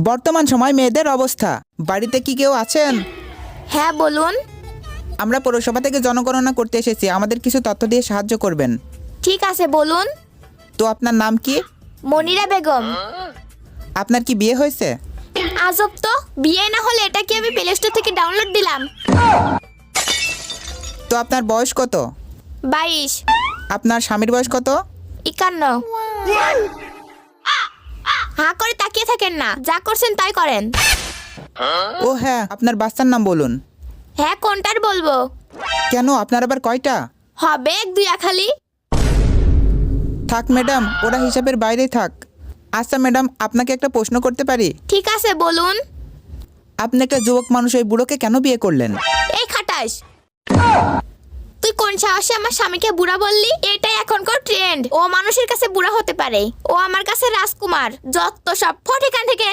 বর্তমান সময় মেয়েদের অবস্থা, বাড়িতে কি কেউ আছেন? হ্যাঁ বলুন। আমরা পৌরসভা থেকে জনগণনা করতে এসেছি, আমাদের কিছু তথ্য দিয়ে সাহায্য করবেন। ঠিক আছে বলুন। তো আপনার নাম কি? মনিরা বেগম। আপনার কি বিয়ে হয়েছে? আজব তো, বিয়ে না হলে এটা কি আমি প্লে স্টোর থেকে ডাউনলোড দিলাম। তো আপনার বয়স কত? 22। আপনার স্বামীর বয়স কত? 51। হা করে তাকিয়ে থাকেন না, যা করছেন তাই করেন। ও হ্যাঁ, আপনার বাচ্চার নাম বলুন। হ্যাঁ কোনটার বলবো? কেন, আপনার আবার কয়টা? হবে 1-2 খালি। থাক ম্যাডাম, ওরা হিসাবের বাইরেই থাক। আচ্ছা ম্যাডাম, আপনাকে একটা প্রশ্ন করতে পারি? ঠিক আছে বলুন। আপনি একটা যুবক মানুষ ওই বুড়োকে কেন বিয়ে করলেন? এই খাটাস, তুই কোন সাহসে আমার স্বামীকে বুড়া বললি? এটাই এখনকার ট্রেন্ড। ও মানুষের কাছে বুড়া হতে পারে, ও আমার কাছে রাজকুমার। যত সব ফট এখান থেকে।